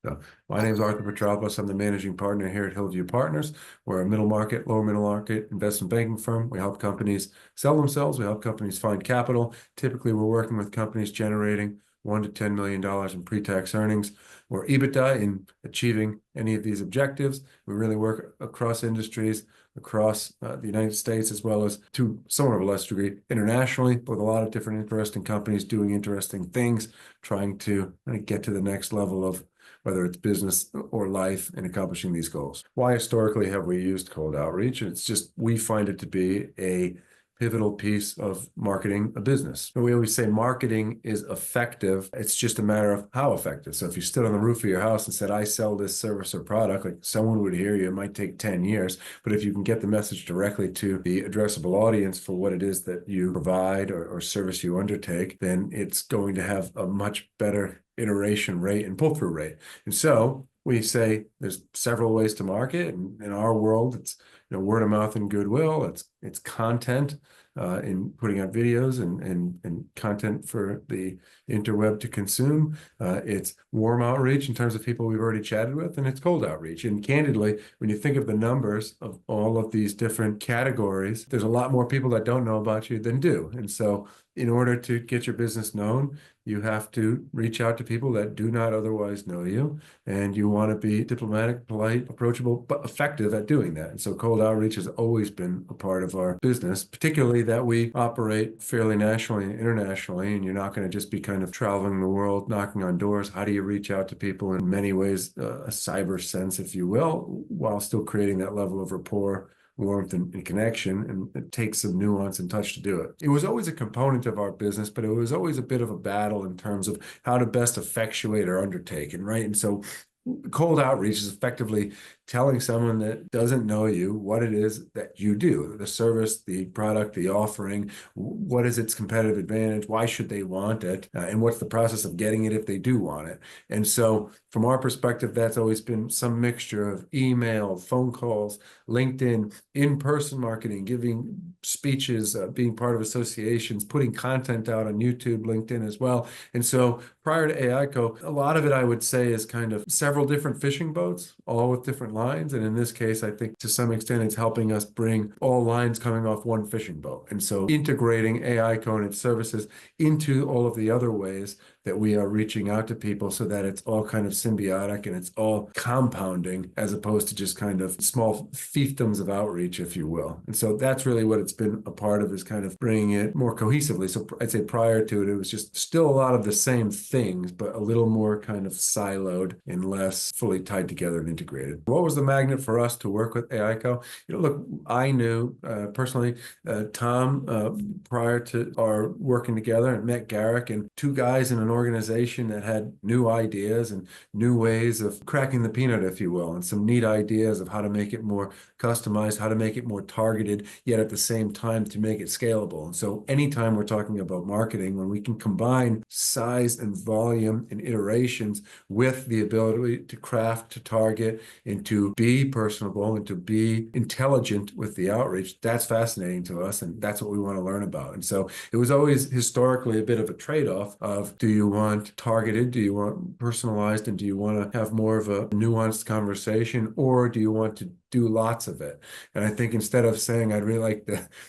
So my name is Arthur Petropoulos. I'm the managing partner here at Hillview Partners. We're a middle market, lower middle market investment banking firm. We help companies sell themselves. We help companies find capital. Typically, we're working with companies generating $1 to $10 million in pre-tax earnings or EBITDA in achieving any of these objectives. We really work across industries, across the United States, as well as to somewhat of a less degree internationally, with a lot of different interesting companies doing interesting things, trying to get to the next level of whether it's business or life, in accomplishing these goals. Why historically have we used cold outreach? It's just we find it to be a pivotal piece of marketing a business. And we always say marketing is effective. It's just a matter of how effective. So if you stood on the roof of your house and said, I sell this service or product, like someone would hear you. It might take 10 years, but if you can get the message directly to the addressable audience for what it is that you provide or service you undertake, then it's going to have a much better iteration rate and pull-through rate. And so we say there's several ways to market. And in our world, it's word of mouth and goodwill. It's content in putting out videos and content for the interweb to consume. It's warm outreach in terms of people we've already chatted with, and it's cold outreach. And candidly, when you think of the numbers of all of these different categories, there's a lot more people that don't know about you than do. And so in order to get your business known, you have to reach out to people that do not otherwise know you, and you want to be diplomatic, polite, approachable, but effective at doing that. And so cold outreach has always been a part of our business, particularly that we operate fairly nationally and internationally, and you're not going to just be kind of traveling the world, knocking on doors. How do you reach out to people in many ways, a cyber sense, if you will, while still creating that level of rapport, warmth, and connection, and it takes some nuance and touch to do it. It was always a component of our business, but it was always a bit of a battle in terms of how to best effectuate our undertaking, right? And so cold outreach is effectively telling someone that doesn't know you what it is that you do, the service, the product, the offering, what is its competitive advantage, why should they want it, and what's the process of getting it if they do want it. And so from our perspective, that's always been some mixture of email, phone calls, LinkedIn, in-person marketing, giving speeches, being part of associations, putting content out on YouTube, LinkedIn as well. And so prior to AICO, a lot of it, I would say, is kind of several different fishing boats, all with different lines. And in this case, I think to some extent, it's helping us bring all lines coming off one fishing boat. And so integrating AICO and its services into all of the other ways that we are reaching out to people so that it's all kind of symbiotic and it's all compounding as opposed to just kind of small fiefdoms of outreach, if you will. And so that's really what it's been a part of, is kind of bringing it more cohesively. So I'd say prior to it, it was just still a lot of the same things, but a little more kind of siloed and less fully tied together and integrated. What was the magnet for us to work with AICO? Look, I knew personally Tom prior to our working together, and met Garrick, and two guys in an organization that had new ideas and new ways of cracking the peanut, if you will, and some neat ideas of how to make it more customized, how to make it more targeted, yet at the same time to make it scalable. And so anytime we're talking about marketing, when we can combine size and volume and iterations with the ability to craft, to target, and to be personable and to be intelligent with the outreach, that's fascinating to us, and that's what we want to learn about. And so it was always historically a bit of a trade-off of, do you want targeted, do you want personalized, and do you want to have more of a nuanced conversation, or do you want to do lots of it? And I think instead of saying I'd really like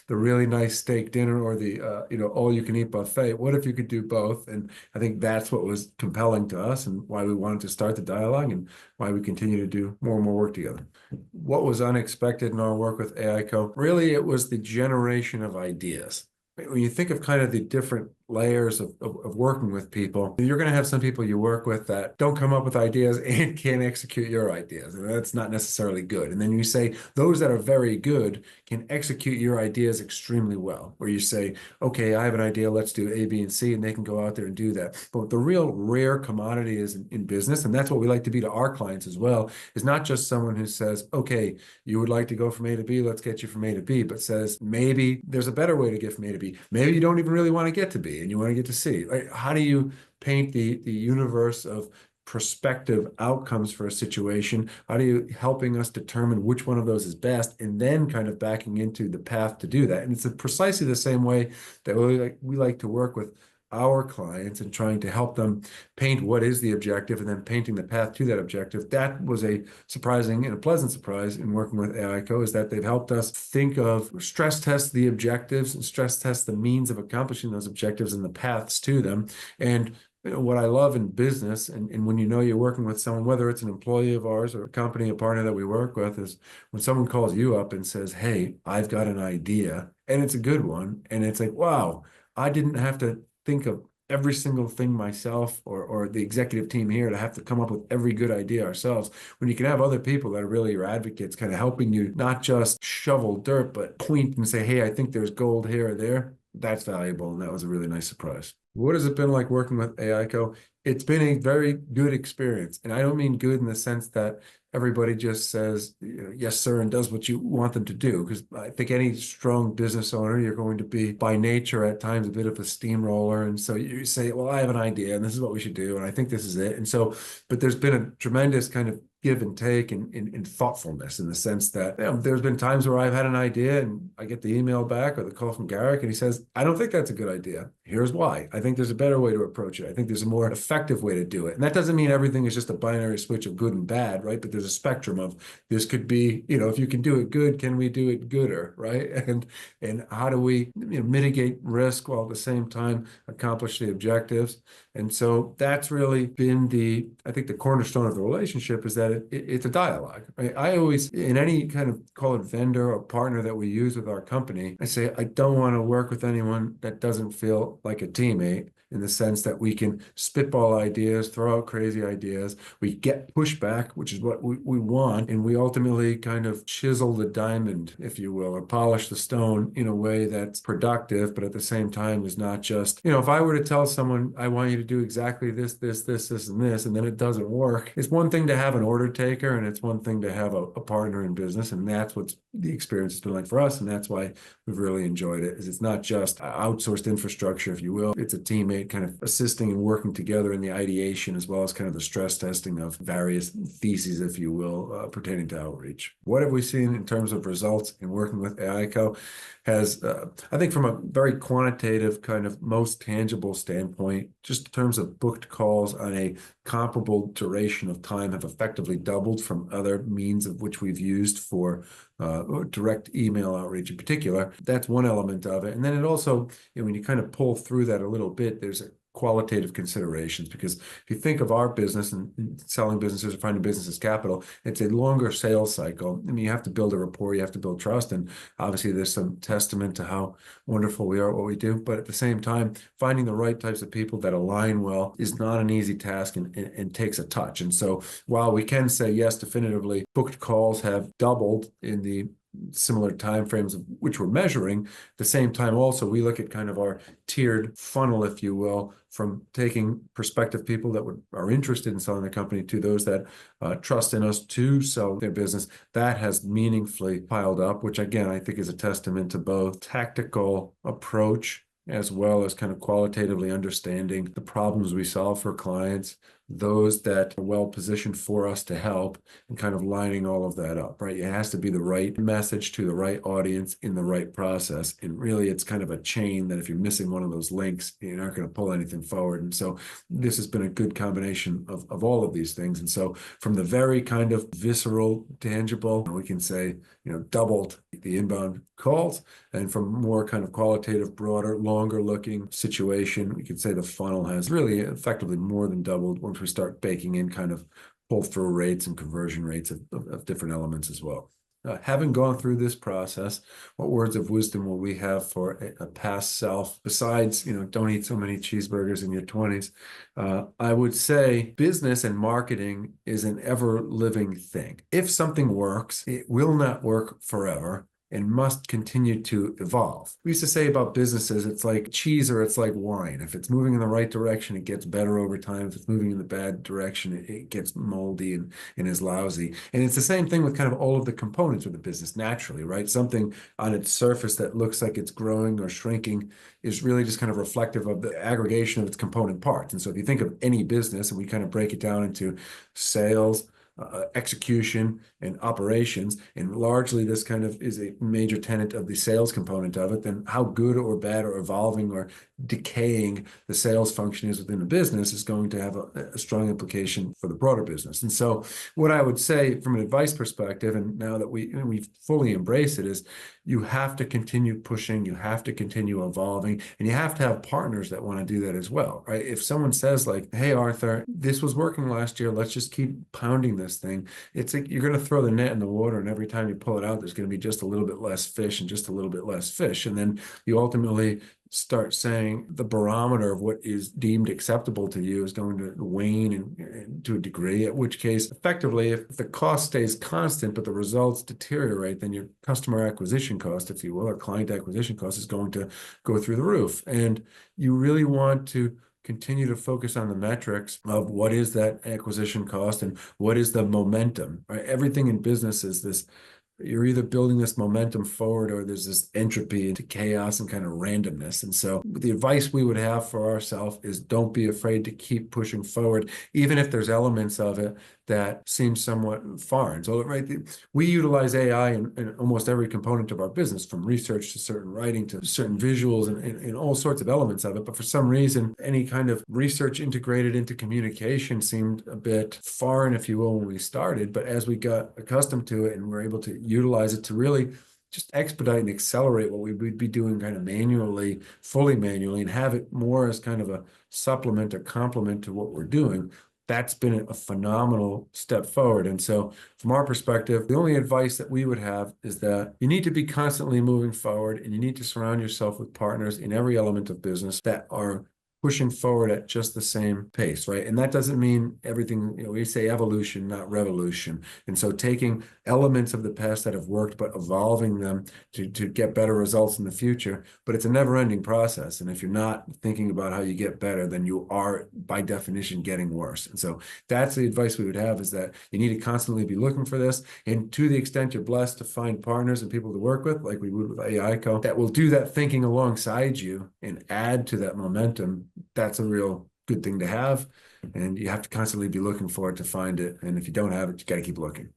the really nice steak dinner or the all you can eat buffet, what if you could do both? And I think that's what was compelling to us and why we wanted to start the dialogue and why we continue to do more and more work together. What was unexpected in our work with AICO? Really, it was the generation of ideas. When you think of kind of the different layers of working with people, you're going to have some people you work with that don't come up with ideas and can't execute your ideas. And that's not necessarily good. And then you say those that are very good can execute your ideas extremely well, where you say, okay, I have an idea, let's do A, B, and C, and they can go out there and do that. But the real rare commodity is in business, and that's what we like to be to our clients as well, is not just someone who says, okay, you would like to go from A to B, let's get you from A to B, but says, maybe there's a better way to get from A to B. Maybe you don't even really want to get to B and you want to get to C. Like, how do you paint the universe of prospective outcomes for a situation? How do you helping us determine which one of those is best, and then kind of backing into the path to do that? And it's precisely the same way that we like to work with our clients and trying to help them paint what is the objective and then painting the path to that objective. That was a surprising and a pleasant surprise in working with AICO, is that they've helped us think of, stress test the objectives and stress test the means of accomplishing those objectives and the paths to them. And what I love in business, and when you know you're working with someone, whether it's an employee of ours or a company, a partner that we work with, is when someone calls you up and says, "Hey, I've got an idea," and it's a good one, and it's like, wow, I didn't have to think of every single thing myself, or the executive team here to have to come up with every good idea ourselves. When you can have other people that are really your advocates, kind of helping you not just shovel dirt, but point and say, "Hey, I think there's gold here or there," that's valuable. And that was a really nice surprise. What has it been like working with AICO? It's been a very good experience. And I don't mean good in the sense that everybody just says, yes, sir, and does what you want them to do. Because I think any strong business owner, you're going to be by nature at times a bit of a steamroller. And so you say, well, I have an idea and this is what we should do. And I think this is it. And so, but there's been a tremendous kind of give and take in thoughtfulness, in the sense that there's been times where I've had an idea and I get the email back or the call from Garrick and he says, "I don't think that's a good idea. Here's why. I think there's a better way to approach it. I think there's a more effective way to do it." And that doesn't mean everything is just a binary switch of good and bad, right? But there's a spectrum of, this could be, if you can do it good, can we do it gooder, right? And how do we mitigate risk while at the same time accomplish the objectives? And so that's really been I think the cornerstone of the relationship, is that it's a dialogue, right? I always, in any kind of, call it vendor or partner that we use with our company, I say, I don't want to work with anyone that doesn't feel like a teammate, in the sense that we can spitball ideas, throw out crazy ideas. We get pushback, which is what we want. And we ultimately kind of chisel the diamond, if you will, or polish the stone in a way that's productive, but at the same time is not just, if I were to tell someone, I want you to do exactly this, and this, and then it doesn't work. It's one thing to have an order taker, and it's one thing to have a partner in business. And that's what the experience has been like for us. And that's why we've really enjoyed it, is it's not just outsourced infrastructure, if you will. It's a teammate kind of assisting and working together in the ideation, as well as kind of the stress testing of various theses, if you will, pertaining to outreach. What have we seen in terms of results in working with AICO? Has, I think, from a very quantitative, kind of most tangible standpoint, just in terms of booked calls on a comparable duration of time, have effectively doubled from other means of which we've used for direct email outreach in particular. That's one element of it. And then it also, when you kind of pull through that a little bit, there's a qualitative considerations, because if you think of our business and selling businesses or finding businesses capital, it's a longer sales cycle. I mean, you have to build a rapport, you have to build trust, and obviously there's some testament to how wonderful we are at what we do. But at the same time, finding the right types of people that align well is not an easy task, and takes a touch. And so while we can say, yes, definitively, booked calls have doubled in the similar timeframes of which we're measuring, at the same time also we look at kind of our tiered funnel, if you will, from taking prospective people that are interested in selling the company to those that trust in us to sell their business. That has meaningfully piled up, which again I think is a testament to both tactical approach as well as kind of qualitatively understanding the problems we solve for clients, those that are well positioned for us to help, and kind of lining all of that up, right? It has to be the right message to the right audience in the right process. And really, it's kind of a chain that if you're missing one of those links, you're not going to pull anything forward. And so this has been a good combination of all of these things. And so from the very kind of visceral, tangible, we can say, doubled the inbound calls. And from more kind of qualitative, broader, longer looking situation, we could say the funnel has really effectively more than doubled once we start baking in kind of pull-through rates and conversion rates of different elements as well. Having gone through this process, what words of wisdom will we have for a past self besides, don't eat so many cheeseburgers in your 20s? I would say business and marketing is an ever-living thing. If something works, it will not work forever and must continue to evolve. We used to say about businesses, it's like cheese or it's like wine. If it's moving in the right direction, it gets better over time. If it's moving in the bad direction, it gets moldy and is lousy. And it's the same thing with kind of all of the components of the business naturally, right? Something on its surface that looks like it's growing or shrinking is really just kind of reflective of the aggregation of its component parts. And so if you think of any business, and we kind of break it down into sales, execution and operations, and largely this kind of is a major tenet of the sales component of it, then how good or bad or evolving or decaying the sales function is within a business is going to have a strong implication for the broader business. And so what I would say from an advice perspective, and now that we fully embrace it, is you have to continue pushing, you have to continue evolving, and you have to have partners that want to do that as well, right? If someone says like, hey, Arthur, this was working last year, let's just keep pounding this thing. It's like you're going to throw the net in the water, and every time you pull it out, there's going to be just a little bit less fish and just a little bit less fish. And then you ultimately start saying the barometer of what is deemed acceptable to you is going to wane and to a degree, at which case, effectively, if the cost stays constant, but the results deteriorate, then your customer acquisition cost, if you will, or client acquisition cost is going to go through the roof. And you really want to continue to focus on the metrics of what is that acquisition cost and what is the momentum, right? Everything in business is this. You're either building this momentum forward or there's this entropy into chaos and kind of randomness. And so the advice we would have for ourselves is don't be afraid to keep pushing forward, even if there's elements of it that seem somewhat foreign. So, right, we utilize AI in almost every component of our business, from research to certain writing to certain visuals and all sorts of elements of it. But for some reason, any kind of research integrated into communication seemed a bit foreign, if you will, when we started. But as we got accustomed to it and we're able to utilize it to really just expedite and accelerate what we would be doing kind of manually, fully manually, and have it more as kind of a supplement or complement to what we're doing, that's been a phenomenal step forward. And so from our perspective, the only advice that we would have is that you need to be constantly moving forward, and you need to surround yourself with partners in every element of business that are pushing forward at just the same pace, right? And that doesn't mean everything, we say evolution, not revolution. And so taking elements of the past that have worked, but evolving them to get better results in the future. But it's a never-ending process. And if you're not thinking about how you get better, then you are, by definition, getting worse. And so that's the advice we would have, is that you need to constantly be looking for this. And to the extent you're blessed to find partners and people to work with, like we would with AICO, that will do that thinking alongside you and add to that momentum, that's a real good thing to have. And you have to constantly be looking for it to find it. And if you don't have it, you got to keep looking.